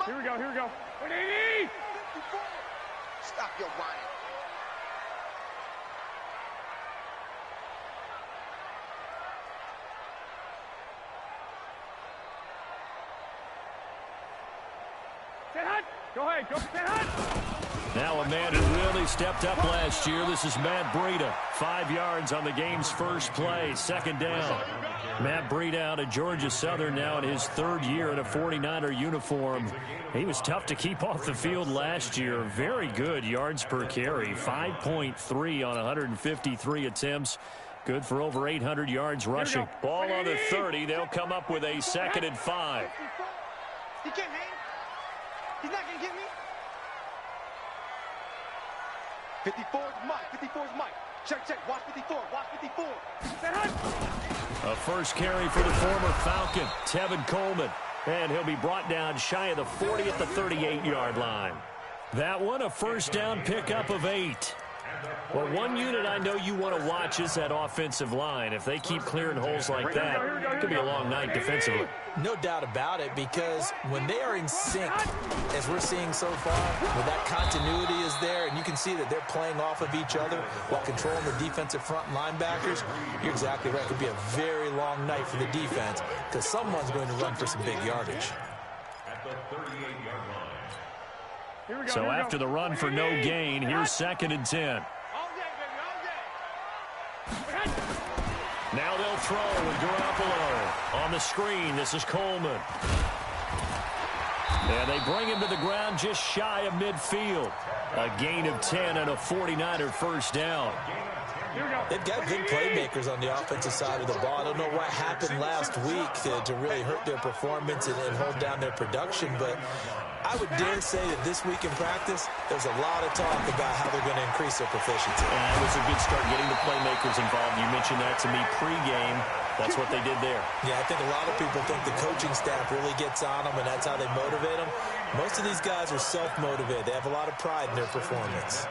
Here we go. 180! Stop your whining. Go ahead, go stand hot. Now a man who really stepped up last year. This is Matt Breida. 5 yards on the game's first play. Second down. Matt Breida out of Georgia Southern now in his 3rd year in a 49er uniform. He was tough to keep off the field last year. Very good yards per carry. 5.3 on 153 attempts. Good for over 800 yards rushing. Ball on the 30. They'll come up with a 2nd and 5. He can't hang. He's not going to get me. 54 is Mike. 54 is Mike. Check. Watch 54. Watch 54. A first carry for the former Falcon, Tevin Coleman. And he'll be brought down shy of the 40 at the 38-yard line. That one, a first down pickup of 8. Well, one unit I know you want to watch is that offensive line. If they keep clearing holes like that, it could be a long night defensively. No doubt about it, because when they are in sync, as we're seeing so far, where that continuity is there, and you can see that they're playing off of each other while controlling the defensive front linebackers, you're exactly right. It could be a very long night for the defense, because someone's going to run for some big yardage. So after the run for no gain, here's 2nd and 10. Now they'll throw with Garoppolo. On the screen, this is Coleman. And they bring him to the ground just shy of midfield. A gain of 10 and a 49er first down. They've got good playmakers on the offensive side of the ball. I don't know what happened last week to really hurt their performance and hold down their production, but I would dare say that this week in practice, there's a lot of talk about how they're going to increase their proficiency. And it was a good start getting the playmakers involved. You mentioned that to me pregame. That's what they did there. Yeah, I think a lot of people think the coaching staff really gets on them, and that's how they motivate them. Most of these guys are self-motivated. They have a lot of pride in their performance.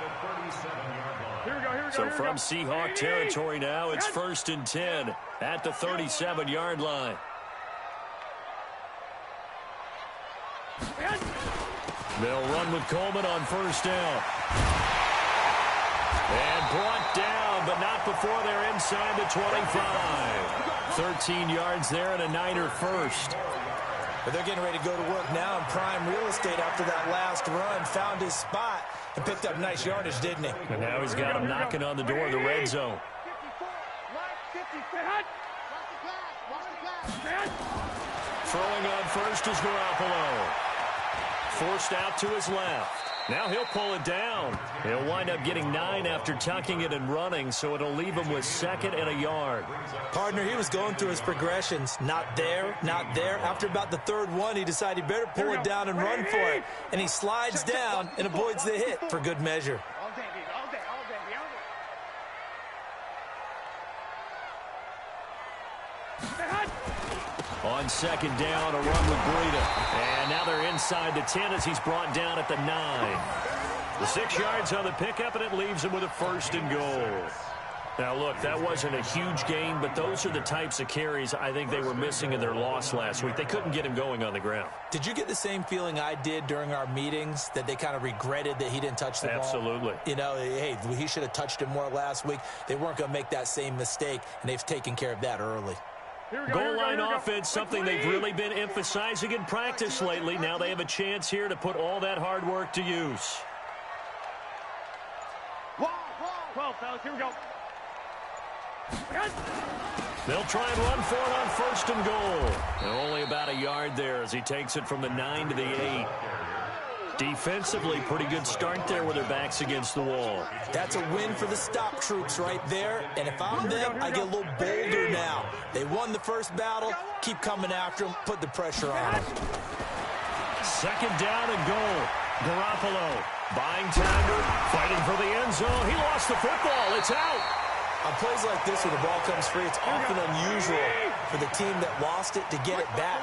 So from Seahawk territory now, it's 1st and 10 at the 37-yard line. They'll run with Coleman on first down. And brought down, but not before they're inside the 25. 13 yards there and a Niner first. But they're getting ready to go to work now in prime real estate after that last run. Found his spot and picked up nice yardage, didn't he? And now he's got him knocking on the door of the red zone. Throwing on first is Garoppolo. Forced out to his left. Now he'll pull it down. He'll wind up getting 9 after tucking it and running, so it'll leave him with 2nd and a yard. Partner, he was going through his progressions. Not there, not there. After about the 3rd one, he decided he better pull it down and run for it. And he slides down and avoids the hit for good measure. On 2nd down, a run with Breida. And now they're inside the 10 as he's brought down at the 9. The 6 yards on the pickup, and it leaves him with a 1st and goal. Now, look, that wasn't a huge gain, but those are the types of carries I think they were missing in their loss last week. They couldn't get him going on the ground. Did you get the same feeling I did during our meetings, that they kind of regretted that he didn't touch the ball? Absolutely. You know, hey, he should have touched it more last week. They weren't going to make that same mistake, and they've taken care of that early. Goal line offense, something they've really been emphasizing in practice lately. Now they have a chance here to put all that hard work to use. 12, fellas, here we go. They'll try and run for it on 1st and goal. And only about a yard there as he takes it from the 9 to the 8. Defensively, pretty good start there with their backs against the wall. That's a win for the stop troops right there. And if I'm them, I get a little bolder now. They won the first battle. Keep coming after them. Put the pressure on them. 2nd down and goal. Garoppolo buying time, fighting for the end zone. He lost the football. It's out. On plays like this where the ball comes free, it's often unusual for the team that lost it to get it back.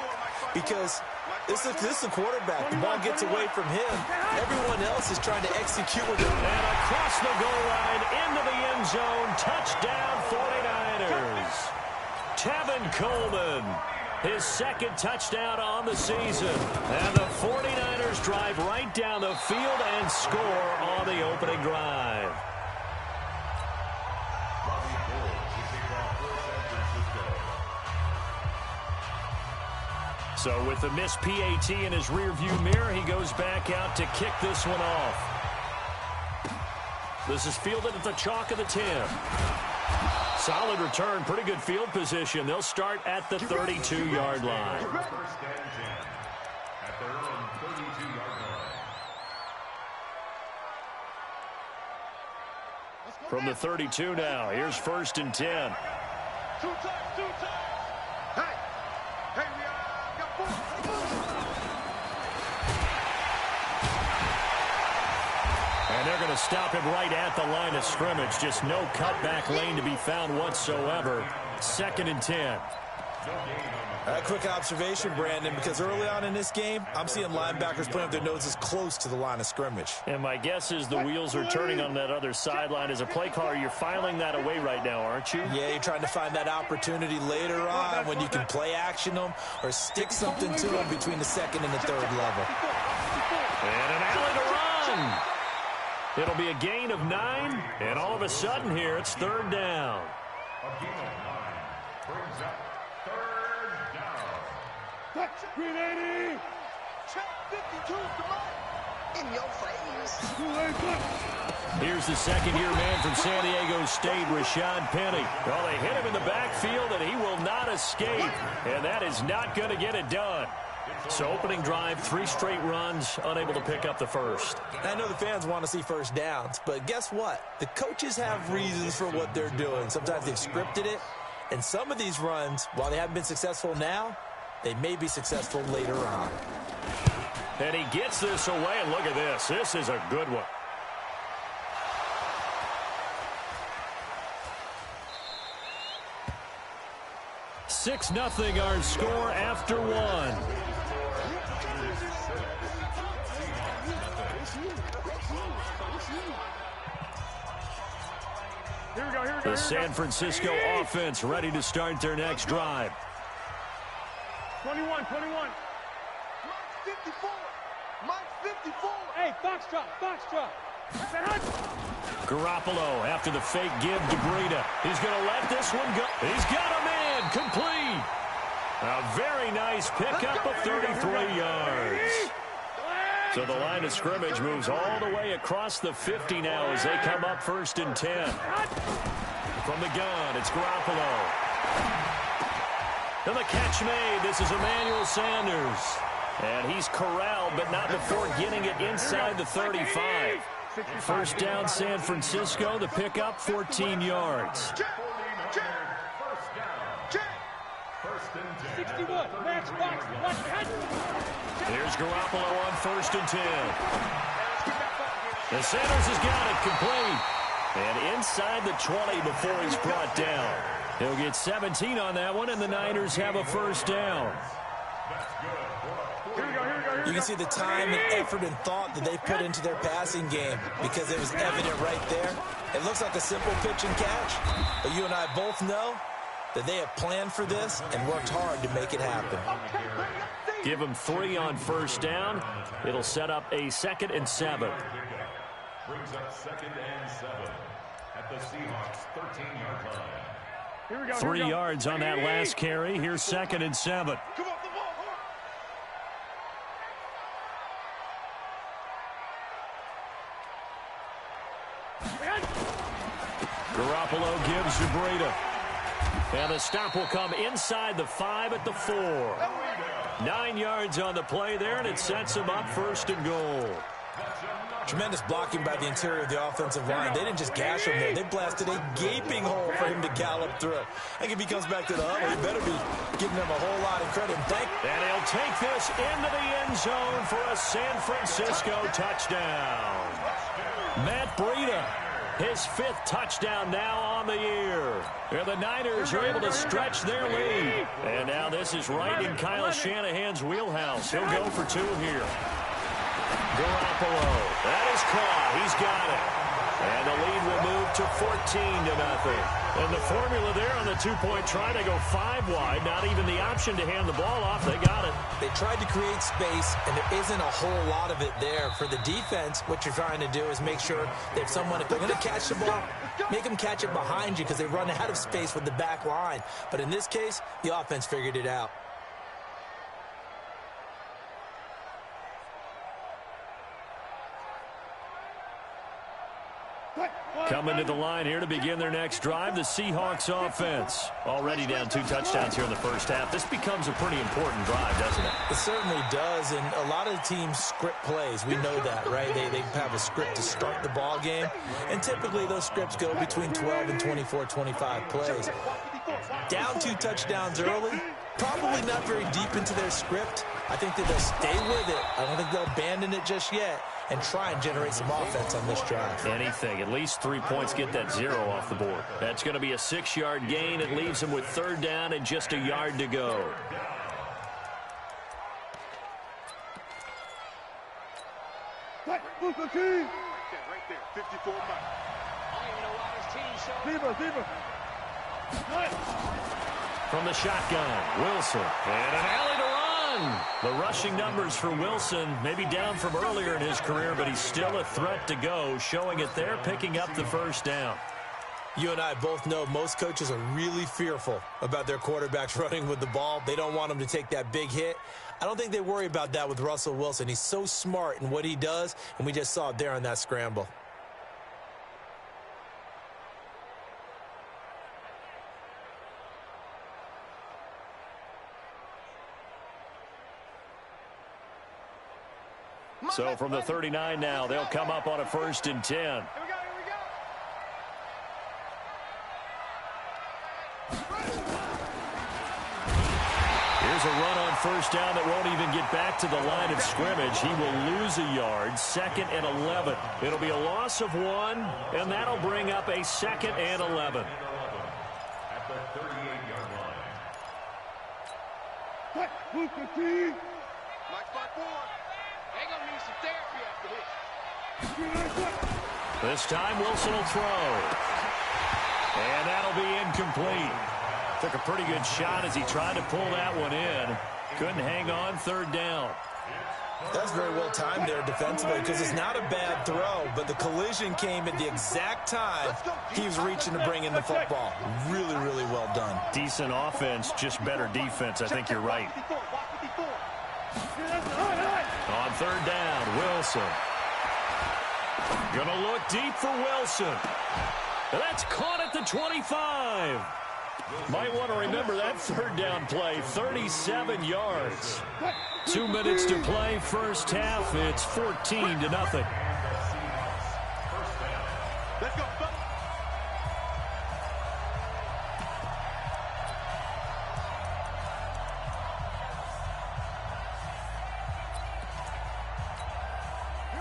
Because this is the quarterback. The ball gets away from him. Everyone else is trying to execute with it. And across the goal line, into the end zone. Touchdown, 49ers. Tevin Coleman. His second touchdown on the season. And the 49ers drive right down the field and score on the opening drive. So with the missed PAT in his rearview mirror, he goes back out to kick this one off. This is fielded at the chalk of the 10. Solid return, pretty good field position. They'll start at the 32-yard line. From the 32 now, here's 1st and 10. Two times. Hey, we got 4. And they're going to stop him right at the line of scrimmage. Just no cutback lane to be found whatsoever. 2nd and 10. A quick observation, Brandon, because early on in this game, I'm seeing linebackers putting up their noses close to the line of scrimmage. And my guess is the wheels are turning on that other sideline. As a play caller, you're filing that away right now, aren't you? Yeah, you're trying to find that opportunity later on when you can play action them or stick something to them between the 2nd and the 3rd level. And an alley to run. It'll be a gain of 9, and all of a sudden here, it's 3rd down. A gain of 9 brings up 3rd down. Green 80. Check 52, come on. In your face. Here's the second-year man from San Diego State, Rashad Penny. Well, they hit him in the backfield, and he will not escape. And that is not going to get it done. So opening drive, 3 straight runs, unable to pick up the first. I know the fans want to see first downs, but guess what? The coaches have reasons for what they're doing. Sometimes they've scripted it, and some of these runs, while they haven't been successful now, they may be successful later on. And he gets this away, and look at this. This is a good one. Six 0 our score after 1. The San Francisco offense ready to start their next drive. 21. Mike 54. Mike 54. Hey, Foxtrot. Garoppolo after the fake give to Breida. He's going to let this one go. He's got a man complete. A very nice pickup of 33 yards. So the line of scrimmage moves all the way across the 50 now as they come up 1st and 10. From the gun, it's Garoppolo. And the catch made. This is Emmanuel Sanders. And he's corralled, but not before getting it inside the 35. 1st down, San Francisco. The pickup, 14 yards. 61. Max box. Here's Garoppolo on 1st and 10. And Sanders has got it complete. And inside the 20 before he's brought down. He'll get 17 on that one, and the Niners have a 1st down. You can see the time and effort and thought that they put into their passing game because it was evident right there. It looks like a simple pitch and catch, but you and I both know that they have planned for this and worked hard to make it happen. Give them 3 on 1st down. It'll set up a 2nd and 7. Brings up 2nd and 7 at the Seahawks 13-yard line. 3 yards on that last carry. Here's 2nd and 7. Come on, the ball. Garoppolo gives to Breida. And the stop will come inside the 5 at the 4. 9 yards on the play there, and it sets him up 1st and goal. Tremendous blocking by the interior of the offensive line. They didn't just gash him there. They blasted a gaping hole for him to gallop through. I think if he comes back to the huddle, he better be giving them a whole lot of credit. And he'll take this into the end zone for a San Francisco touchdown. Matt Breida, his 5th touchdown now on the year. And the Niners are able to stretch their lead. And now this is right in Kyle Shanahan's wheelhouse. He'll go for 2 here. Garoppolo, that is caught. He's got it. And the lead will move to 14-0. And the formula there on the two-point try to go 5 wide. Not even the option to hand the ball off. They got it. They tried to create space, and there isn't a whole lot of it there. For the defense, what you're trying to do is make sure that someone, if they're going to catch the ball, make them catch it behind you because they run out of space with the back line. But in this case, the offense figured it out. Coming to the line here to begin their next drive, the Seahawks offense. Already down 2 touchdowns here in the first half. This becomes a pretty important drive, doesn't it? It certainly does, and a lot of teams script plays. We know that, right? They have a script to start the ball game, and typically those scripts go between 12 and 24, 25 plays. Down 2 touchdowns early, probably not very deep into their script. I think that they'll stay with it. I don't think they'll abandon it just yet and try and generate some offense on this drive. Anything. At least 3 points, get that 0 off the board. That's going to be a 6-yard gain. It leaves them with 3rd down and just a yard to go. Right there, 54 Mike. I don't even know why this team showed. From the shotgun, Wilson. And an alley to run. The rushing numbers for Wilson, maybe down from earlier in his career, but he's still a threat to go, showing it there, picking up the 1st down. You and I both know most coaches are really fearful about their quarterbacks running with the ball. They don't want them to take that big hit. I don't think they worry about that with Russell Wilson. He's so smart in what he does, and we just saw it there on that scramble. So from the 39 now, they'll come up on a 1st and 10. Here we go. Here's a run on 1st down that won't even get back to the line of scrimmage. He will lose a yard, 2nd and 11. It'll be a loss of 1, and that'll bring up a 2nd and 11. At the 38-yard line. Mike 5-4. They're going to need some therapy after this. This time Wilson will throw. And that'll be incomplete. Took a pretty good shot as he tried to pull that one in. Couldn't hang on, 3rd down. That's very well timed there defensively because it's not a bad throw, but the collision came at the exact time he was reaching to bring in the football. Really, really well done. Decent offense, just better defense. I think you're right. On 3rd down, Wilson. Gonna look deep for Wilson. That's caught at the 25. Might want to remember that 3rd down play, 37 yards. 2 minutes to play, first half. It's 14-0. Let's go.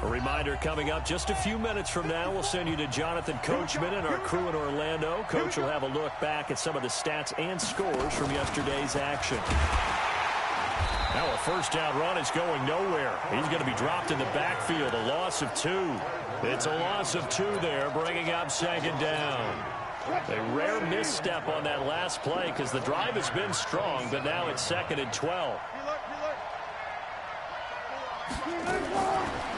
A reminder coming up just a few minutes from now, we'll send you to Jonathan Coachman and our crew in Orlando. Coach will have a look back at some of the stats and scores from yesterday's action. Now a 1st down run is going nowhere. He's going to be dropped in the backfield, a loss of 2. It's a loss of 2 there, bringing up 2nd down. A rare misstep on that last play because the drive has been strong, but now it's 2nd and 12.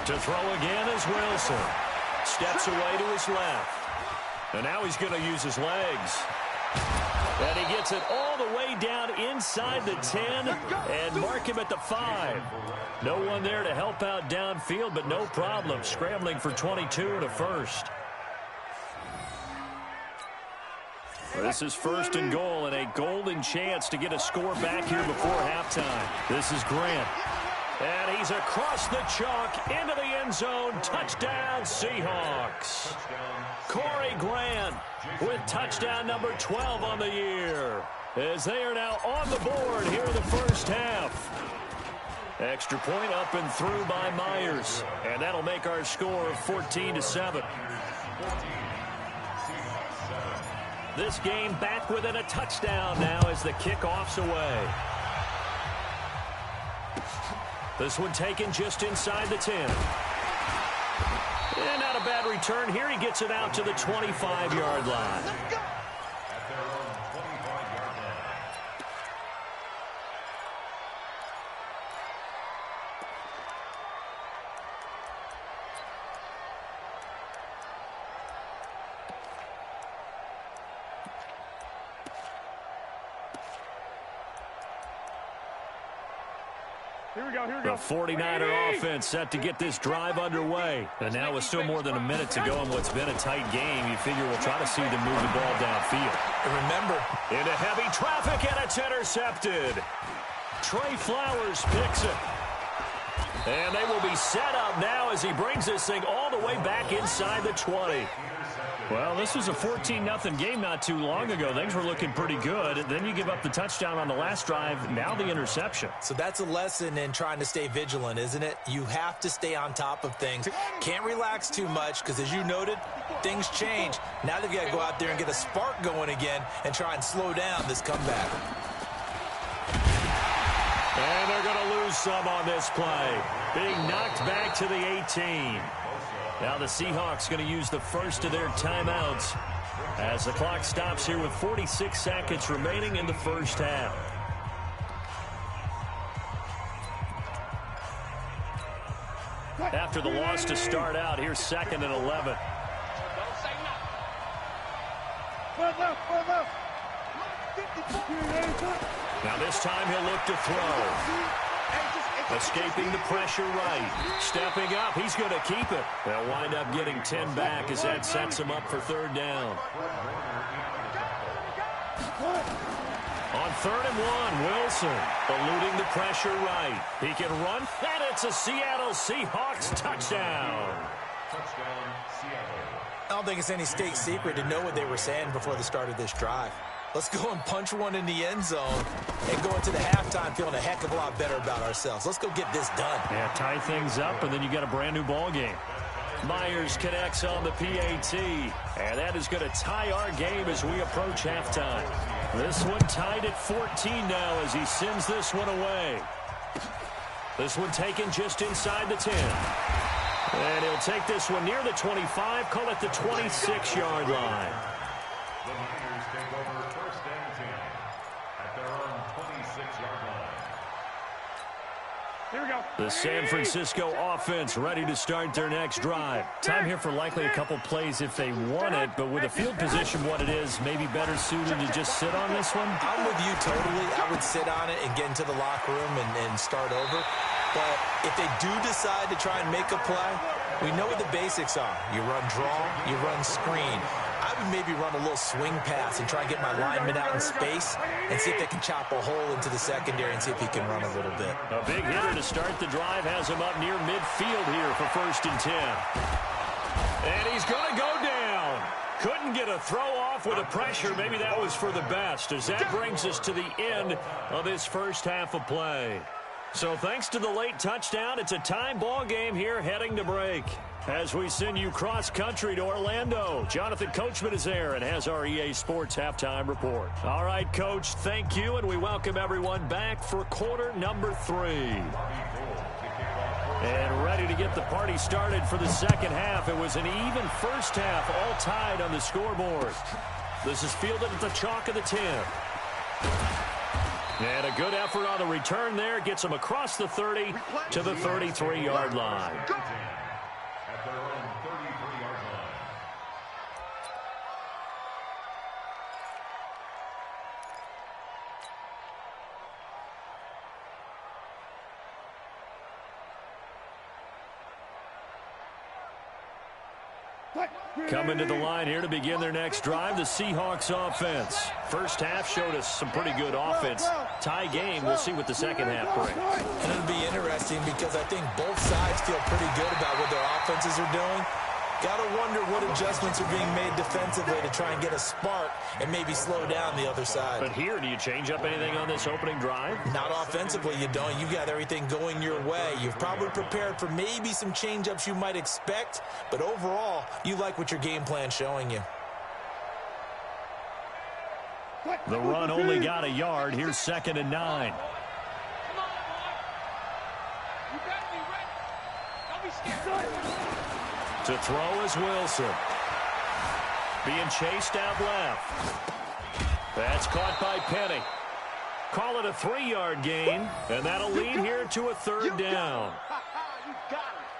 To throw again is Wilson. Steps away to his left. And now he's going to use his legs. And he gets it all the way down inside the 10 and mark him at the 5. No one there to help out downfield, but no problem. Scrambling for 22 and a 1st. This is 1st and goal and a golden chance to get a score back here before halftime. This is Grant. And he's across the chalk into the end zone. Touchdown, Seahawks. Corey Grant with touchdown number 12 on the year, as they are now on the board here in the first half. Extra point up and through by Myers, and that'll make our score 14-7. This game back within a touchdown now as the kickoff's away. This one taken just inside the 10. And not a bad return here. He gets it out to the 25-yard line. The 49er offense set to get this drive underway. And now with still more than a minute to go in what's been a tight game, you figure we'll try to see them move the ball downfield. And remember, into heavy traffic, and it's intercepted. Trey Flowers picks it. And they will be set up now as he brings this thing all the way back inside the 20. Well, this was a 14-0 game not too long ago. Things were looking pretty good. Then you give up the touchdown on the last drive, now the interception. So that's a lesson in trying to stay vigilant, isn't it? You have to stay on top of things. Can't relax too much because, as you noted, things change. Now they've got to go out there and get a spark going again and try and slow down this comeback. And they're going to lose some on this play. Being knocked back to the 18. Now the Seahawks going to use the first of their timeouts as the clock stops here with 46 seconds remaining in the first half. After the loss to start out, here's 2nd and 11. Now this time he'll look to throw. Escaping the pressure right. Stepping up. He's going to keep it. They'll wind up getting 10 back as that sets him up for 3rd down. On 3rd and 1, Wilson eluding the pressure right. He can run, and it's a Seattle Seahawks touchdown. Touchdown, Seattle. I don't think it's any state secret to know what they were saying before the start of this drive. Let's go and punch one in the end zone and go into the halftime feeling a heck of a lot better about ourselves. Let's go get this done. Yeah, tie things up, and then you got a brand new ball game. Myers connects on the PAT, and that is going to tie our game as we approach halftime. This one tied at 14 now as he sends this one away. This one taken just inside the 10. And he'll take this one near the 25, call it the 26-yard line. The Niners take over 1st and 10 at their own 26-yard line. Here we go. The San Francisco offense ready to start their next drive. Time here for likely a couple plays if they want it, but with the field position what it is, maybe better suited to just sit on this one? I'm with you totally. I would sit on it and get into the locker room and start over. But if they do decide to try and make a play, we know what the basics are. You run draw, you run screen. I would maybe run a little swing pass and try and get my lineman out in space and see if they can chop a hole into the secondary and see if he can run a little bit. A big hitter to start the drive has him up near midfield here for 1st and 10. And he's going to go down. Couldn't get a throw off with the pressure. Maybe that was for the best as that brings us to the end of this first half of play. So thanks to the late touchdown, it's a time ball game here heading to break. As we send you cross-country to Orlando, Jonathan Coachman is there and has our EA Sports halftime report. All right, Coach, thank you, and we welcome everyone back for quarter number 3. And ready to get the party started for the second half. It was an even first half, all tied on the scoreboard. This is fielded at the chalk of the 10. And a good effort on the return there. Gets him across the 30 to the 33-yard line. At their own 33-yard line. Coming to the line here to begin their next drive, the Seahawks offense. First half showed us some pretty good offense. Tie game, we'll see what the second half brings. And it'll be interesting because I think both sides feel pretty good about what their offenses are doing. Got to wonder what adjustments are being made defensively to try and get a spark and maybe slow down the other side. But here, do you change up anything on this opening drive? Not offensively, you don't. You got everything going your way. You've probably prepared for maybe some change-ups you might expect, but overall, you like what your game plan's showing you. The run only got a yard. Here's 2nd and 9. Come on, boy. You better be ready. Don't be scared. To throw is Wilson. Being chased out left. That's caught by Penny. Call it a 3-yard gain, and that'll lead here to a 3rd down.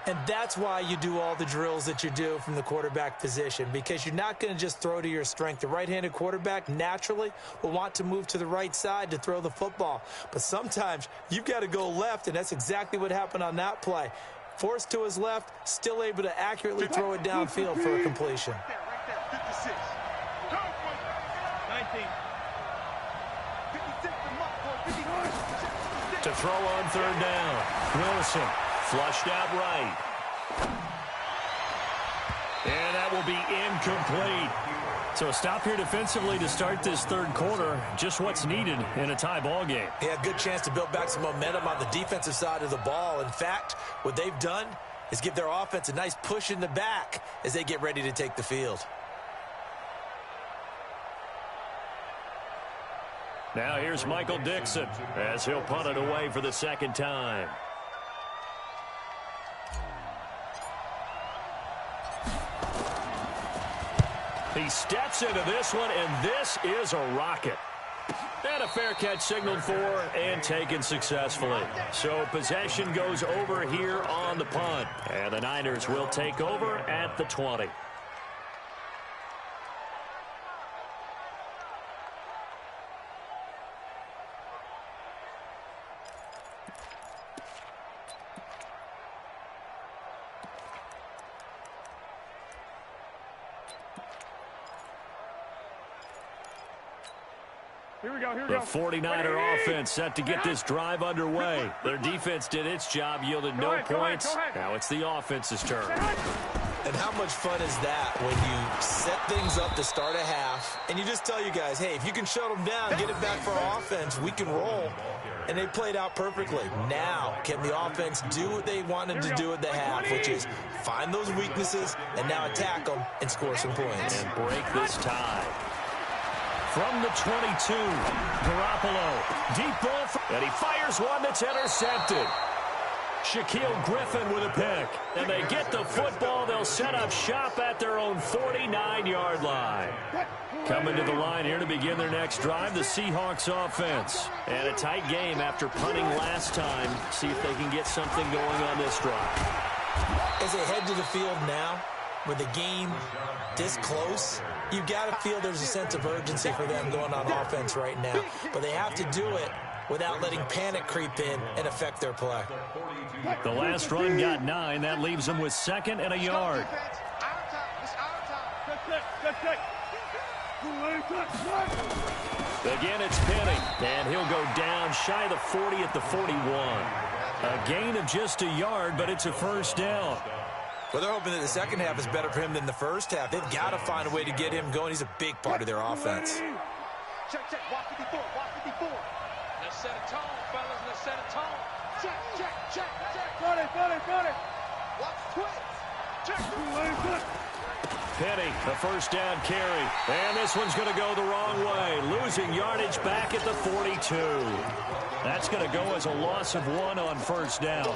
And that's why you do all the drills that you do from the quarterback position, because you're not going to just throw to your strength. The right-handed quarterback naturally will want to move to the right side to throw the football. But sometimes you've got to go left, and that's exactly what happened on that play. Forced to his left, still able to accurately throw it downfield for a completion. Right there, 56. 19. 56 to Muck, 56. To throw on third down. Wilson flushed out right. And that will be incomplete. So a stop here defensively to start this third quarter. Just what's needed in a tie ball game. Yeah, good chance to build back some momentum on the defensive side of the ball. In fact, what they've done is give their offense a nice push in the back as they get ready to take the field. Now here's Michael Dixon as he'll punt it away for the second time. He steps into this one, and this is a rocket. And a fair catch signaled for and taken successfully. So possession goes over here on the punt. And the Niners will take over at the 20. Here we go, here we The go. 49er offense set to get this drive underway. Their defense did its job, yielded no points. Now it's the offense's turn. And how much fun is that when you set things up to start a half and you just tell you guys, hey, if you can shut them down, get it back for our offense, we can roll. And they played out perfectly. Now, can the offense do what they wanted to do at the half, which is find those weaknesses and now attack them and score some points. And break this tie. From the 22, Garoppolo, deep ball, and he fires one that's intercepted. Shaquille Griffin with a pick, and they get the football. They'll set up shop at their own 49-yard line. Coming to the line here to begin their next drive, the Seahawks offense. And a tight game after punting last time. See if they can get something going on this drive. As they head to the field now, with the game this close, you've got to feel there's a sense of urgency for them going on offense right now. But they have to do it without letting panic creep in and affect their play. The last run got 9. That leaves them with second and a yard. Again, it's Penny, and he'll go down shy of the 40 at the 41. A gain of just a yard, but it's a first down. Well, they're hoping that the second half is better for him than the first half. They've got to find a way to get him going. He's a big part of their offense. Check, check, watch 54, watch 54. Let's set a tone, fellas. Let's set a tone. Check, check, check, check. 40. Watch twins. Check. Penny, the first down carry. And this one's going to go the wrong way. Losing yardage back at the 42. That's going to go as a loss of 1 on first down.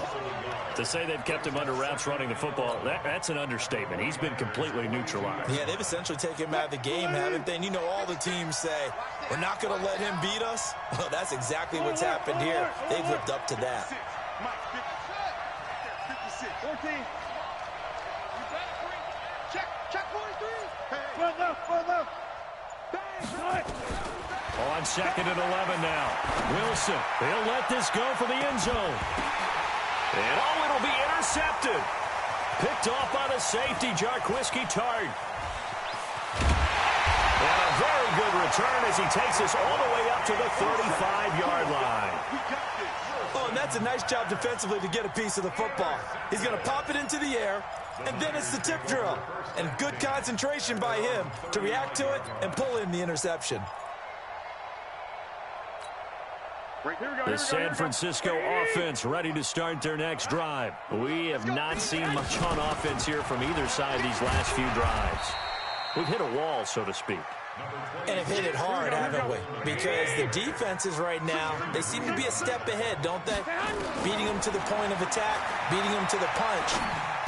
To say they've kept him under wraps running the football, that's an understatement. He's been completely neutralized. Yeah, they've essentially taken him out of the game, haven't they? And you know all the teams say, we're not going to let him beat us. Well, that's exactly what's happened here. They've lived up to that. 56. 14. Check, check 43. Front left. Bang. On second and 11 now. Wilson, he'll let this go for the end zone. And it'll be intercepted. Picked off by the safety, Jarquiski Tart. And a very good return as he takes us all the way up to the 35-yard line. Oh, and that's a nice job defensively to get a piece of the football. He's going to pop it into the air, and then it's the tip drill. And good concentration by him to react to it and pull in the interception. The San Francisco offense ready to start their next drive. We have not seen much on offense here from either side these last few drives. We've hit a wall, so to speak. And have hit it hard, haven't we? Because the defenses right now, they seem to be a step ahead, don't they? Beating them to the point of attack, beating them to the punch.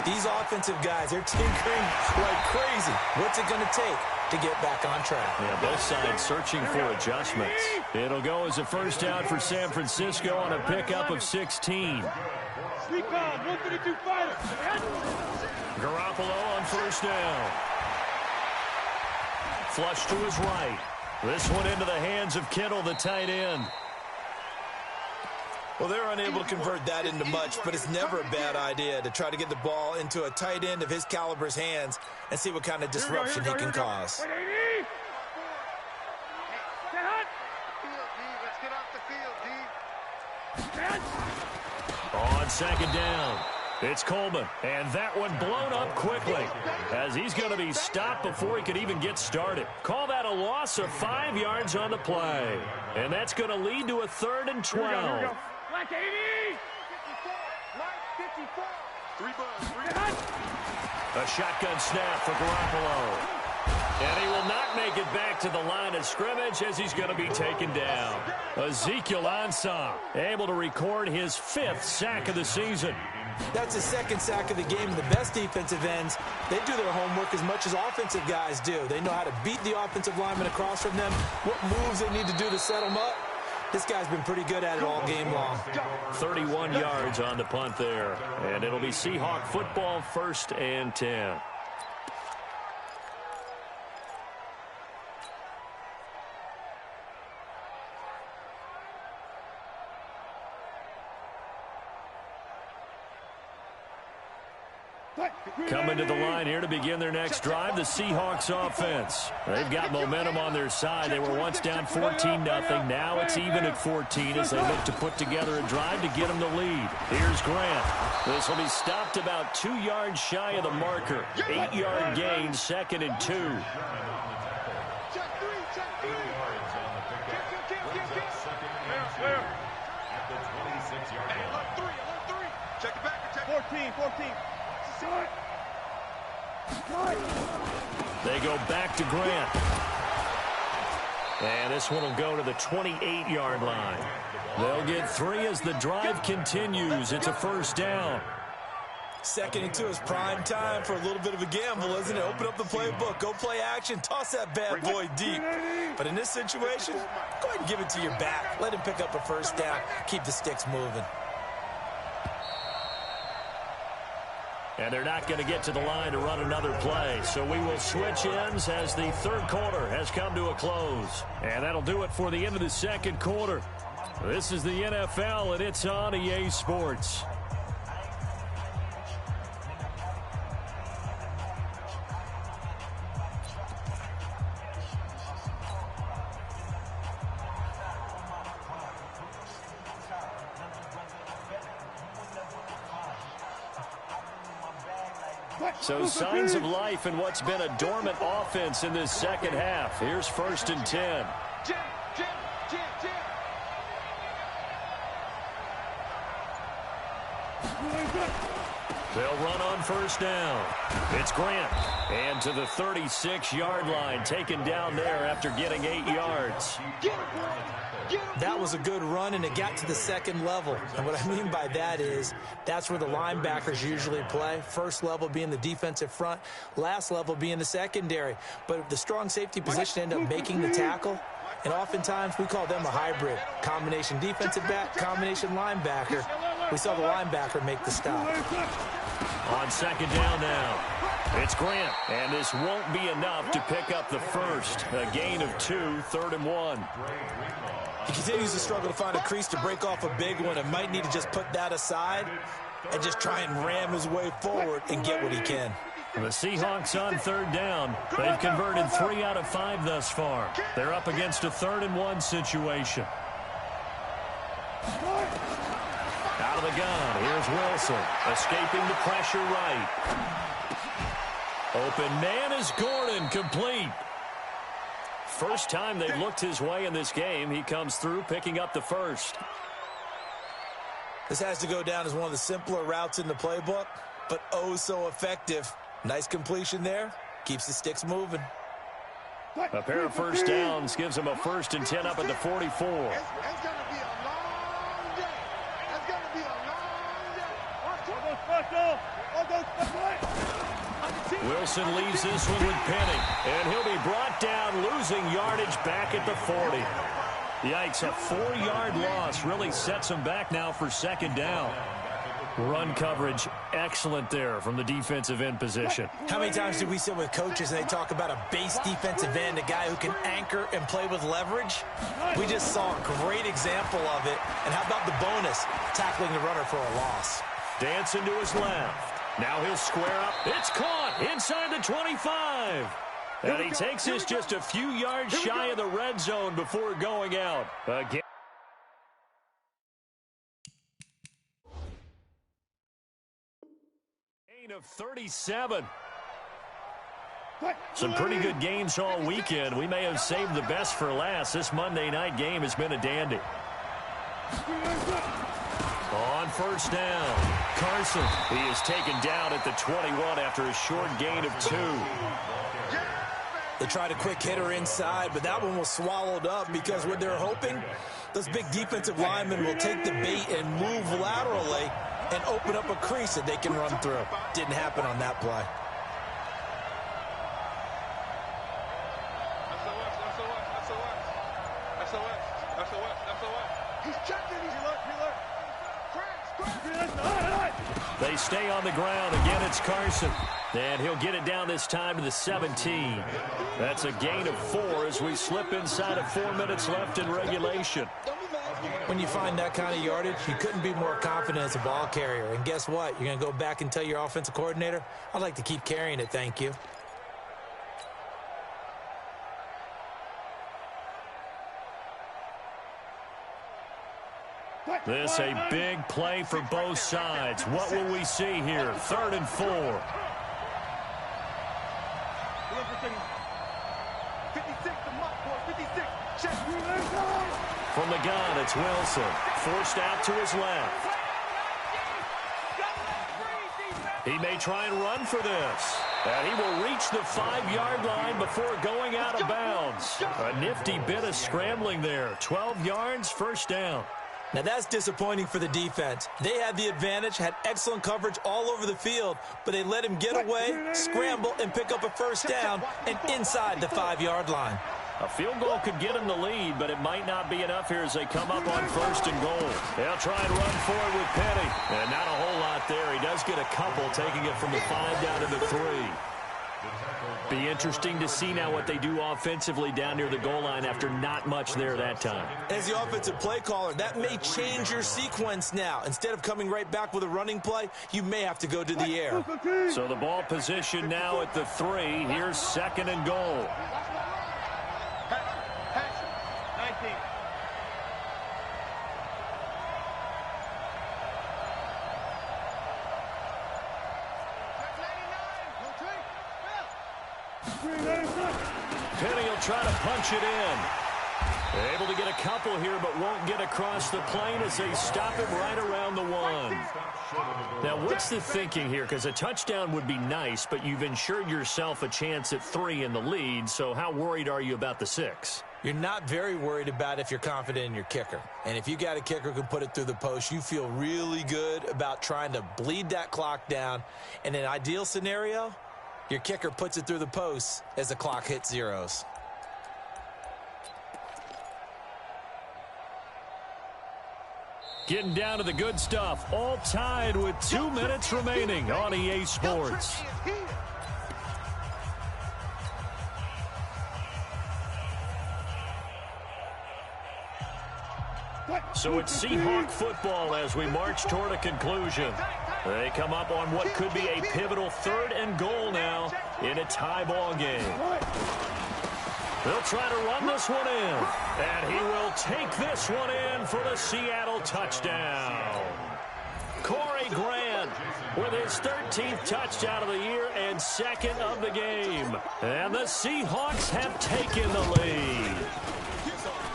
These offensive guys, they're tinkering like crazy. What's it going to take to get back on track. Yeah, both sides searching for adjustments. It'll go as a first down for San Francisco on a pickup of 16. Sneak on, 132 fighter. Garoppolo on first down. Flush to his right. This one into the hands of Kittle, the tight end. Well, they're unable to convert that into much, but it's never a bad idea to try to get the ball into a tight end of his caliber's hands and see what kind of disruption he can cause. Let's get off the field, D. On second down, it's Coleman, and that one blown up quickly as he's going to be stopped before he could even get started. Call that a loss of 5 yards on the play, and that's going to lead to a 3rd and 12. Black 80! 54! 3 bucks. A shotgun snap for Garoppolo. And he will not make it back to the line of scrimmage as he's going to be taken down. Ezekiel Ansah able to record his 5th sack of the season. That's his 2nd sack of the game. And the best defensive ends, they do their homework as much as offensive guys do. They know how to beat the offensive lineman across from them, what moves they need to do to set them up. This guy's been pretty good at it all game long. 31 yards on the punt there. And it'll be Seahawk football, 1st and 10. Coming to the line here to begin their next drive, the Seahawks offense. They've got momentum on their side. They were once down 14-0. Now it's even at 14 as they look to put together a drive to get them the lead. Here's Grant. This will be stopped about 2 yards shy of the marker. 8-yard gain, 2nd and 2. Check it back. 14. They go back to Grant. And this one will go to the 28-yard line. They'll get 3 as the drive continues. It's a 1st down. 2nd and 2 is prime time for a little bit of a gamble, isn't it? Open up the playbook, go play action, toss that bad boy deep. But in this situation, go ahead and give it to your back. Let him pick up a 1st down. Keep the sticks moving. And they're not going to get to the line to run another play. So we will switch ends as the 3rd quarter has come to a close. And that'll do it for the end of the 2nd quarter. This is the NFL, and it's on EA Sports. So signs of life in what's been a dormant offense in this 2nd half. Here's 1st and 10. They'll run on 1st down. It's Grant. And to the 36-yard line, taken down there after getting 8 yards. That was a good run, and it got to the 2nd level. And what I mean by that is that's where the linebackers usually play. 1st level being the defensive front, last level being the secondary. But the strong safety position ended up making the tackle. And oftentimes we call them a hybrid. Combination defensive back, combination linebacker. We saw the linebacker make the stop. On 2nd down now, it's Grant. And this won't be enough to pick up the 1st. A gain of 2, 3rd and 1. He continues to struggle to find a crease to break off a big one and might need to just put that aside and just try and ram his way forward and get what he can. The Seahawks on 3rd down. They've converted 3 out of 5 thus far. They're up against a 3rd and 1 situation. Out of the gun, here's Wilson, escaping the pressure right. Open man is Gordon, complete. First time they've looked his way in this game. He comes through, picking up the 1st. This has to go down as one of the simpler routes in the playbook, but oh so effective. Nice completion there. Keeps the sticks moving. A pair of 1st downs gives him a 1st and 10 up at the 44. It's going to be a long day. It's going to be a long day. All those special. Wilson leaves this one with Penny. And he'll be brought down, losing yardage back at the 40. Yikes, a 4-yard loss really sets him back now for second down. Run coverage, excellent there from the defensive end position. How many times do we sit with coaches and they talk about a base defensive end, a guy who can anchor and play with leverage? We just saw a great example of it. And how about the bonus, tackling the runner for a loss? Dancing to his left. Now he'll square up. It's caught inside the 25. And he takes this just a few yards shy of the red zone before going out. Again. Of 37. Some pretty good games all weekend. We may have saved the best for last. This Monday night game has been a dandy. On first down, Carson. He is taken down at the 21 after a short gain of 2. They tried a quick hitter inside, but that one was swallowed up because what they're hoping, those big defensive linemen will take the bait and move laterally and open up a crease that they can run through. Didn't happen on that play. He's checking. He's alert. They stay on the ground. Again, it's Carson. And he'll get it down this time to the 17. That's a gain of 4 as we slip inside of 4 minutes left in regulation. When you find that kind of yardage, you couldn't be more confident as a ball carrier. And guess what? You're going to go back and tell your offensive coordinator, I'd like to keep carrying it, thank you. This a big play for both sides. What will we see here? 3rd and 4. 56, the mark, boy. 56. Check. From the gun, it's Wilson. Forced out to his left. He may try and run for this. And he will reach the 5-yard line before going out of bounds. A nifty bit of scrambling there. 12 yards, first down. Now that's disappointing for the defense. They had the advantage, had excellent coverage all over the field, but they let him get away, scramble, and pick up a first down and inside the 5-yard line. A field goal could get him the lead, but it might not be enough here as they come up on 1st and goal. They'll try and run forward with Penny. And not a whole lot there. He does get a couple, taking it from the 5 down to the 3. Be interesting to see now what they do offensively down near the goal line after not much there that time. As the offensive play caller, that may change your sequence now. Instead of coming right back with a running play, you may have to go to the air. So the ball position now at the 3. Here's 2nd and goal. 19. Penny will try to punch it in. Able to get a couple here, but won't get across the plane as they stop him right around the 1. Now, what's the thinking here? Because a touchdown would be nice, but you've ensured yourself a chance at 3 in the lead, so how worried are you about the 6? You're not very worried about if you're confident in your kicker. And if you got a kicker who can put it through the post, you feel really good about trying to bleed that clock down. In an ideal scenario, your kicker puts it through the post as the clock hits zeros. Getting down to the good stuff. All tied with 2 minutes remaining on EA Sports. So it's Seahawk football as we march toward a conclusion. They come up on what could be a pivotal 3rd and goal now in a tie ball game. They'll try to run this one in. And he will take this one in for the Seattle touchdown. Corey Grant with his 13th touchdown of the year and 2nd of the game. And the Seahawks have taken the lead.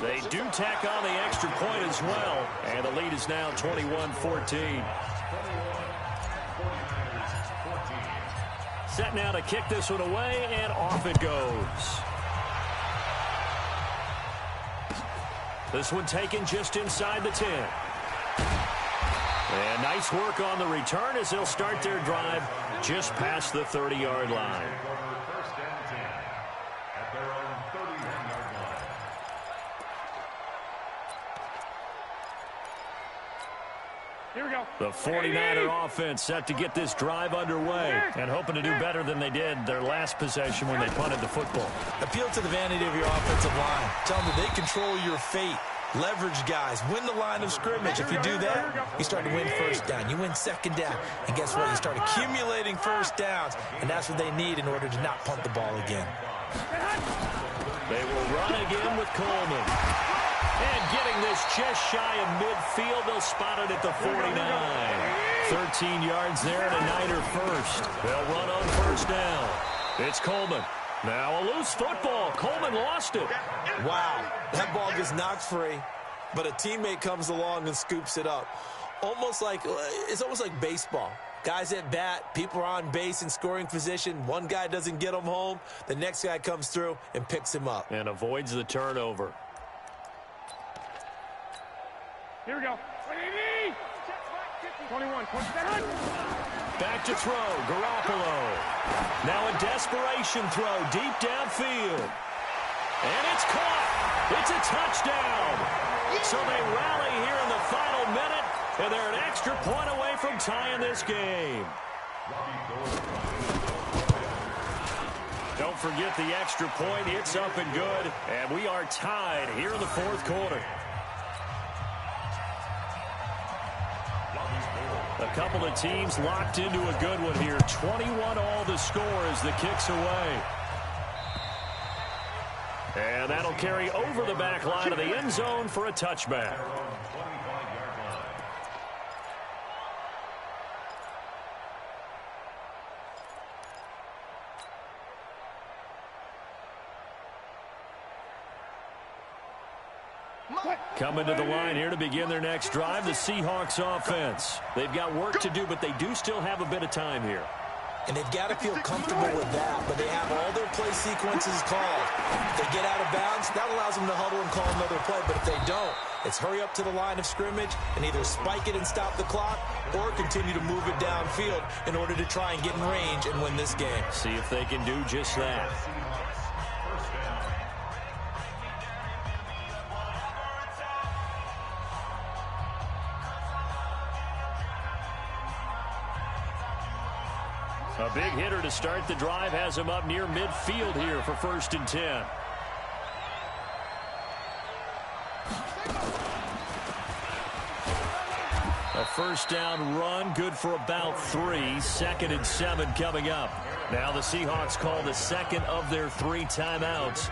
They do tack on the extra point as well. And the lead is now 21-14. Set now to kick this one away, and off it goes. This one taken just inside the 10. And nice work on the return as they'll start their drive just past the 30-yard line. First and 10 at their own 31-yard line. Here we go. The 49er offense set to get this drive underway and hoping to do better than they did their last possession when they punted the football. Appeal to the vanity of your offensive line. Tell them that they control your fate. Leverage guys. Win the line of scrimmage. If you do that, you start to win first down. You win second down. And guess what? You start accumulating first downs. And that's what they need in order to not punt the ball again. They will run again with Coleman. And getting this just shy of midfield, they'll spot it at the 49. 13 yards there and a Niner first. They'll run on first down. It's Coleman. Now a loose football. Coleman lost it. Wow, that ball gets knocked free, but a teammate comes along and scoops it up. It's almost like baseball. Guys at bat, people are on base in scoring position. One guy doesn't get him home. The next guy comes through and picks him up. And avoids the turnover. Here we go. 21, 27. Back to throw, Garoppolo. Now a desperation throw deep downfield. And it's caught. It's a touchdown. So they rally here in the final minute, and they're an extra point away from tying this game. Don't forget the extra point. It's up and good, and we are tied here in the fourth quarter. A couple of teams locked into a good one here. 21-all the score as the kick's away. And that'll carry over the back line of the end zone for a touchback. Coming to the line here to begin their next drive, the Seahawks offense. They've got work to do, but they do still have a bit of time here. And they've got to feel comfortable with that, but they have all their play sequences called. If they get out of bounds, that allows them to huddle and call another play, but if they don't, it's hurry up to the line of scrimmage and either spike it and stop the clock or continue to move it downfield in order to try and get in range and win this game. See if they can do just that. A big hitter to start the drive has him up near midfield here for 1st and 10. A first down run, good for about 3. 2nd and 7 coming up. Now the Seahawks call the second of their 3 timeouts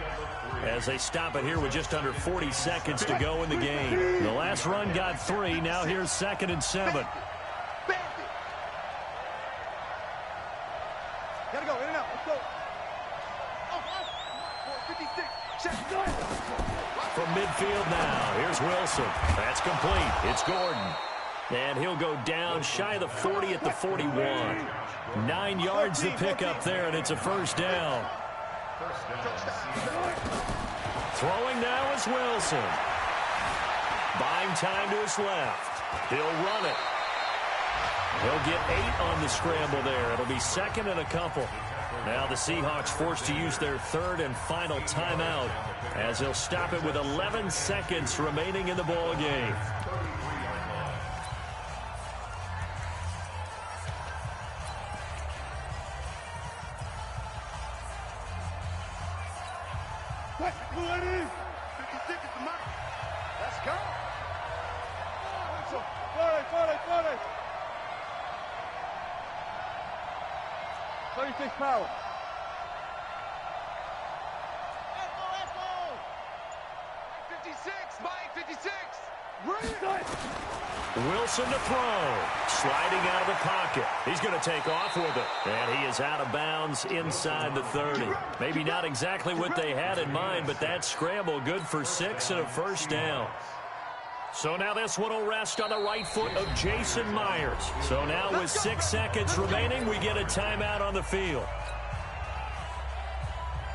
as they stop it here with just under 40 seconds to go in the game. The last run got 3. Now here's 2nd and 7. Gotta go, in and out, let's go. Oh, 56, From midfield now, here's Wilson. That's complete. It's Gordon. And he'll go down shy of the 40 at the 41. 9 yards to pick up there, and it's a first down. Throwing now is Wilson. Buying time to his left. He'll run it. He'll get 8 on the scramble there. It'll be 2nd and a couple. Now the Seahawks forced to use their 3rd and final timeout as they'll stop it with 11 seconds remaining in the ball game. What? 56 is the mark. Let's go. 40. 36 power. Echo. 56, Mike, 56. Wilson to throw. Sliding out of the pocket. He's going to take off with it. And he is out of bounds inside the 30. Maybe not exactly what they had in mind, but that scramble good for 6 and a first down. So now this one will rest on the right foot of Jason Myers. So now with 6 seconds remaining, we get a timeout on the field.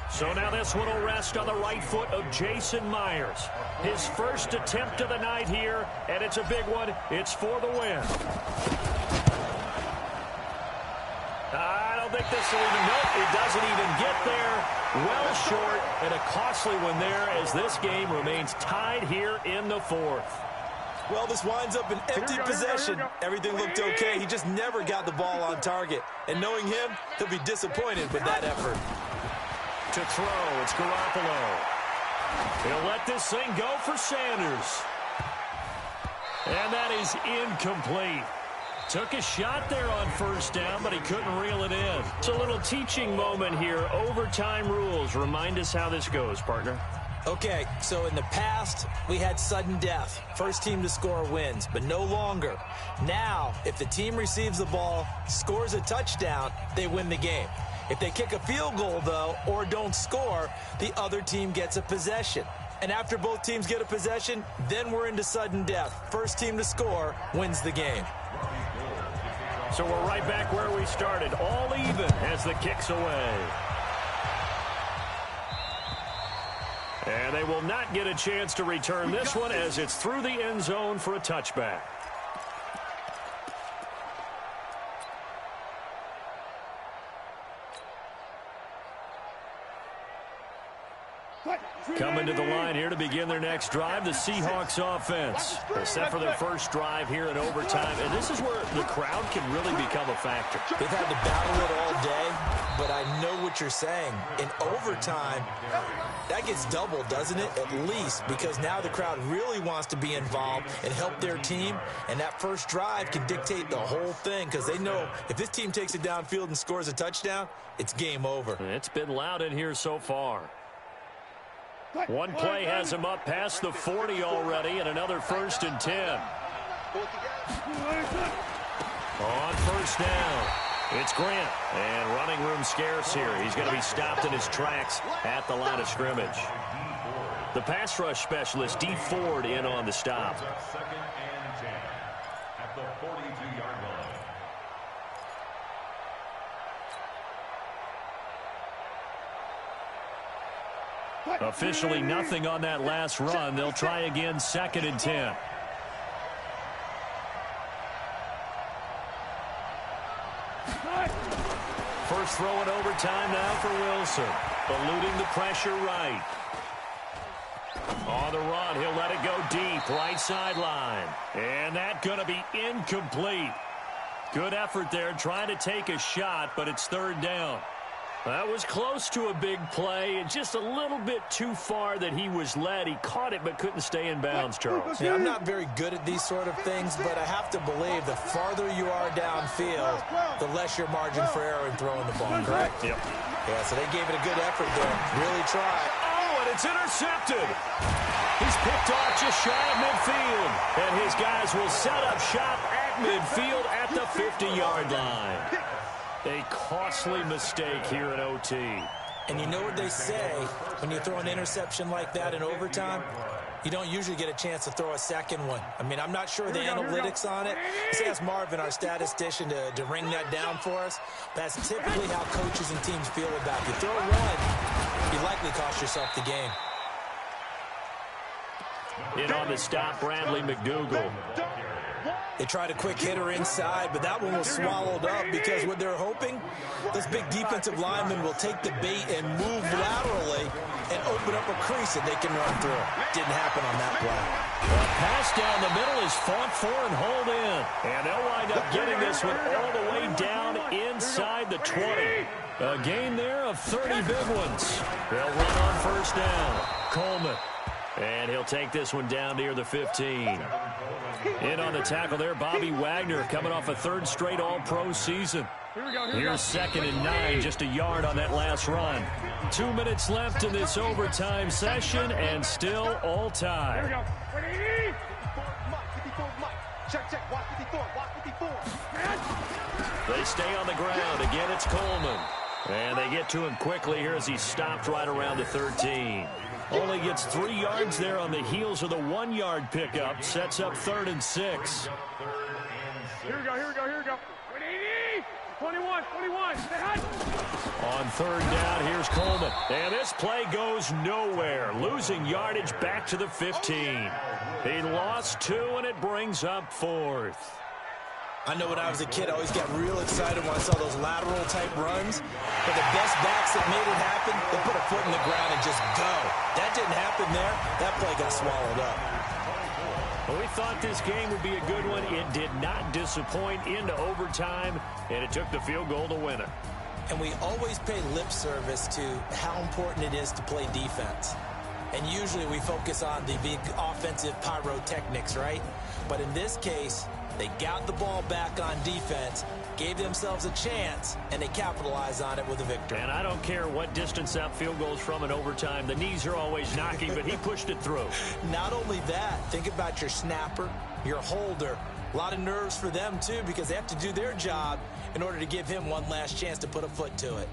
So now this one will rest on the right foot of Jason Myers. His first attempt of the night here, and it's a big one. It's for the win. I don't think this will even, nope, it doesn't even get there. Well short, and a costly one there as this game remains tied here in the fourth. Well, this winds up an empty possession. Everything looked okay. He just never got the ball on target. And knowing him, he'll be disappointed with that effort. To throw, it's Garoppolo. He'll let this thing go for Sanders. And that is incomplete. Took a shot there on first down, but he couldn't reel it in. It's a little teaching moment here. Overtime rules. Remind us how this goes, partner. Okay, so in the past, we had sudden death. First team to score wins, but no longer. Now, if the team receives the ball, scores a touchdown, they win the game. If they kick a field goal, though, or don't score, the other team gets a possession. And after both teams get a possession, then we're into sudden death. First team to score wins the game. So we're right back where we started, all even as the kick's away. And they will not get a chance to return this one as it's through the end zone for a touchback. Coming to the line here to begin their next drive, the Seahawks offense. They're set for their first drive here in overtime, and this is where the crowd can really become a factor. They've had to battle it all day, but I know what you're saying. In overtime, that gets doubled, doesn't it? At least, because now the crowd really wants to be involved and help their team, and that first drive can dictate the whole thing because they know if this team takes it downfield and scores a touchdown, it's game over. It's been loud in here so far. One play has him up past the 40 already, and another 1st and 10. On first down, it's Grant, and running room scarce here. He's going to be stopped in his tracks at the line of scrimmage. The pass rush specialist, D. Ford, in on the stop. 2nd and 10 at the 42-yard line. Officially nothing on that last run. They'll try again, 2nd and 10. First throw in overtime now for Wilson. Eluding the pressure right. On the run, he'll let it go deep, right sideline. And that's going to be incomplete. Good effort there, trying to take a shot, but it's 3rd down. That was close to a big play, and just a little bit too far that he was led. He caught it but couldn't stay in bounds, Charles. Yeah, I'm not very good at these sort of things, but I have to believe the farther you are downfield, the less your margin for error in throwing the ball, correct? Yep. Yeah, so they gave it a good effort there. Really tried. Oh, and it's intercepted. He's picked off just shy of midfield, and his guys will set up shop at midfield at the 50-yard line. A costly mistake here in OT. And you know what they say, when you throw an interception like that in overtime, you don't usually get a chance to throw a second one. I mean, I'm not sure the analytics on it. Let's ask Marvin, our statistician, to ring that down for us. That's typically how coaches and teams feel about it. You throw one, you likely cost yourself the game. In on the stop, Bradley McDougal. They tried a quick hitter inside, but that one was swallowed up because what they're hoping, this big defensive lineman will take the bait and move laterally and open up a crease that they can run through. Didn't happen on that play. The pass down the middle is fought for and hauled in. And they'll wind up getting this one all the way down inside the 20. A gain there of 30 big ones. They'll run on first down. Coleman. And he'll take this one down near the 15. In on the tackle there, Bobby Wagner, coming off a 3rd straight All-Pro season. Here's 2nd and 9, just a yard on that last run. 2 minutes left in this overtime session, and still all tied. Here we go. 54, Mike. Check. Watch 54. Watch 54. They stay on the ground. Again, it's Coleman. And they get to him quickly here as he's stopped right around the 13. Only gets 3 yards there on the heels of the 1-yard pickup. Sets up 3rd and 6. Here we go. 21. On 3rd down, here's Coleman. And this play goes nowhere. Losing yardage back to the 15. He lost 2, and it brings up 4th. I know when I was a kid, I always got real excited when I saw those lateral-type runs. But the best backs that made it happen, they put a foot in the ground and just go. That didn't happen there. That play got swallowed up. Well, we thought this game would be a good one. It did not disappoint into overtime, and it took the field goal to win it. And we always pay lip service to how important it is to play defense. And usually we focus on the big offensive pyrotechnics, right? But in this case, they got the ball back on defense, gave themselves a chance, and they capitalized on it with a victory. And I don't care what distance that field goes from in overtime. The knees are always knocking, but he pushed it through. Not only that, think about your snapper, your holder. A lot of nerves for them, too, because they have to do their job in order to give him one last chance to put a foot to it.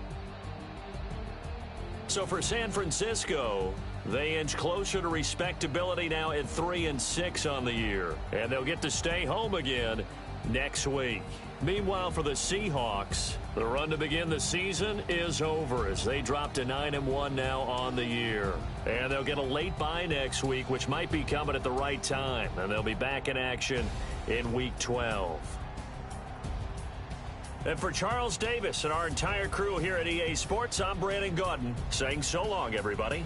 So for San Francisco, they inch closer to respectability now at 3-6 on the year. And they'll get to stay home again next week. Meanwhile, for the Seahawks, the run to begin the season is over as they drop to 9-1 now on the year. And they'll get a late bye next week, which might be coming at the right time. And they'll be back in action in Week 12. And for Charles Davis and our entire crew here at EA Sports, I'm Brandon Gaudin saying so long, everybody.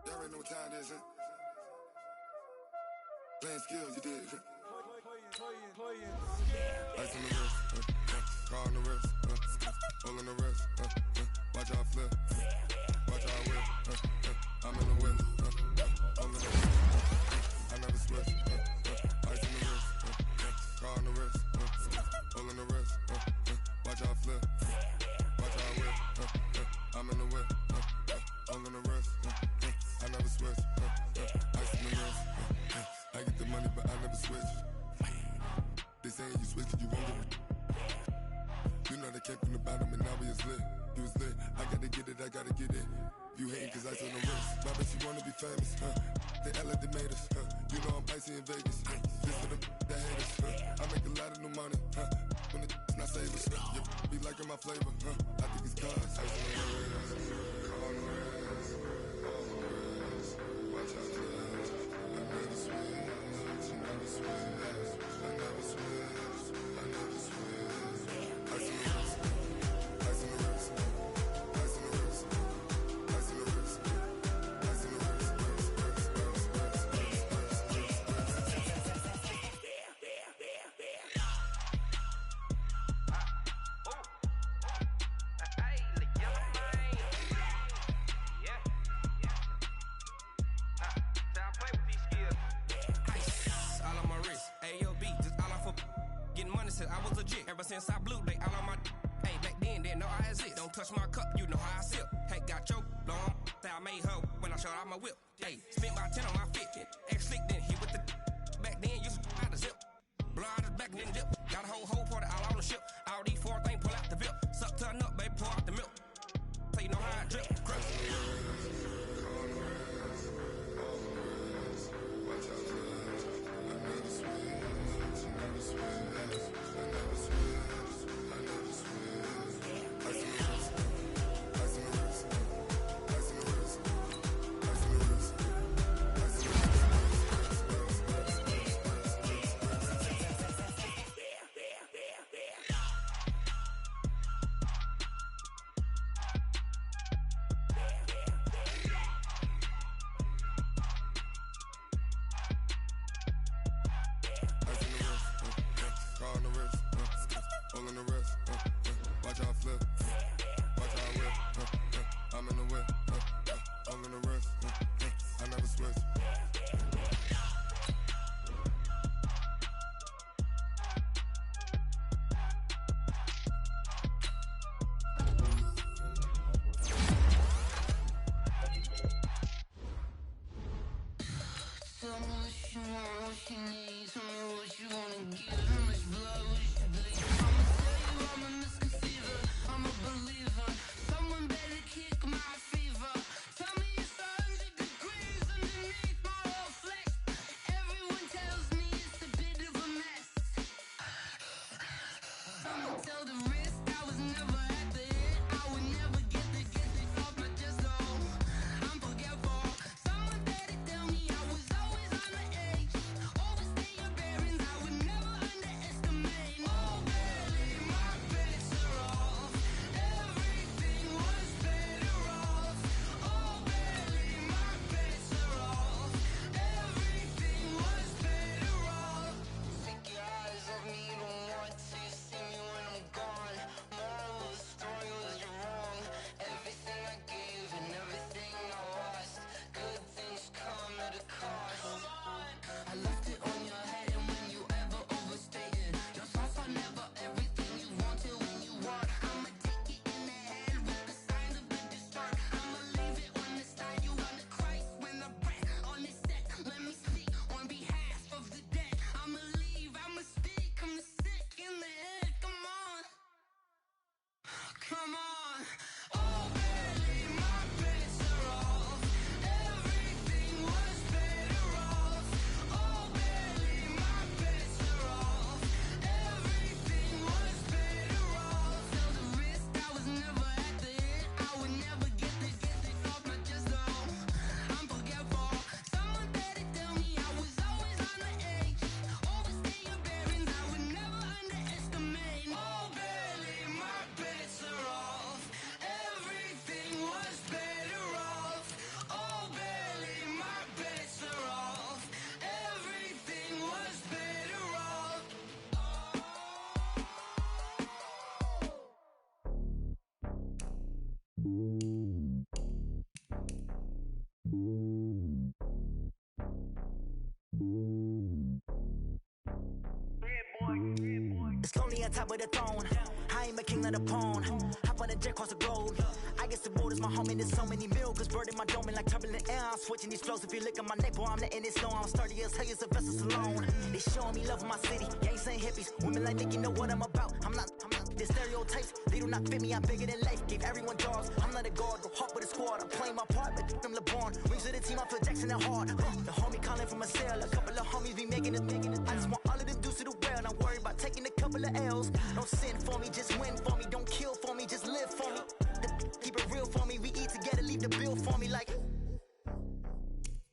Y'all already know what time it is, huh? Playing skills, you did. Ice on the wrist, car on the wrist, hole on the wrist, watch how I flip, watch how I whip, I'm in the whip, hole in the wrist, I never switch, ice on the wrist, car on the wrist, hole in the wrist, watch how I flip, watch how I whip, I'm in the whip, hole in the wrist, I never switch, ice on the wrist, I get the money but I never switch. They saying you switch it, you won't get it. You know they came from the bottom and now we is lit. You was lit, I gotta get it, I gotta get it. You hating cause ice on the wrist. My bitch, you wanna be famous, They act like they made us, You know I'm icy in Vegas, This for the that hate us, I make a lot of new money, When it's not savers, You be liking my flavor, I think it's cause ice on the wrist, on the wrist, on the wrist. Watch out, cuz I never switch, I never switch. I never switch, I never switch. Ice in the wrist, ice in the wrist, ice in the wrist, ice in the wrist, ice in the wrist, All on my wrist, since I was a jit. Ever since I blew, they all on my hey, back then, didn't know I exist. Don't touch my cup, you know how I sip. Hey, got your long, say I made her when I showed out my whip. Hey, spent about 10 on my fit. Ex-slick, then hit with the back then, used to out the zip. Blow out the back, then dip. Got a whole party all on the ship. All these four things, pull out the VIP. Suck, turn up, baby, pour out the milk. So you know how I drip. Crush. It's lonely on top of the throne. I ain't a king of the pawn. Hop on a jet across the globe. I guess the road is my home and there's so many miracles burning my dome like turbulent air. I'm switching these flows. If you look at my neck, boy, I'm letting it slow. I'm sturdy as hell as a vessel alone. They showing me love in my city. Gangsta hippies, women like Nick, you know what I'm about. I'm not the stereotypes. They do not fit me. I'm bigger than life. Gave everyone dogs. I'm not a guard. Go hard with a squad. I'm playing my part, but I'm LeBron. Wings of the team. I feel Jackson and hard. The homie calling from a cell. A couple of homies be making it. I just want all of them dudes to do well. Don't worry about taking a couple of L's. Don't sin for me, just win for me. Don't kill for me, just live for me. Keep it real for me. We eat together, leave the bill for me like.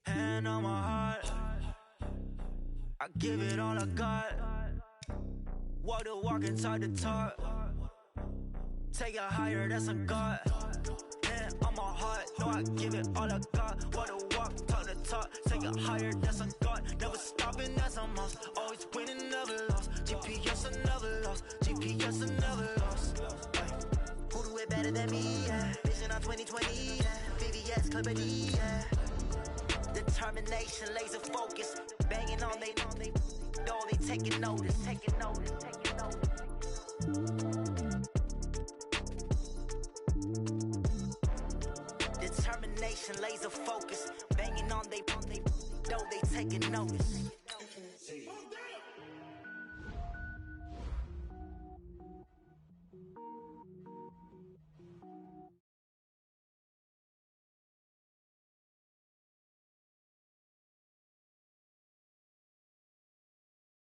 Hand on my heart, I give it all I got. Walk the walk and talk the talk. Take it higher, that's a God. Hand on my heart, know I give it all I got. Walk the walk, talk the talk. Take it higher, that's a God. Never stopping, that's a must. Always winning, never lost. GPS, I never lost. GPS, I never lost. Who do it better than me? Yeah. Vision on 2020. Yeah. VVS, Clipper D. Yeah. Determination, laser focus. Banging on they know they taking notice.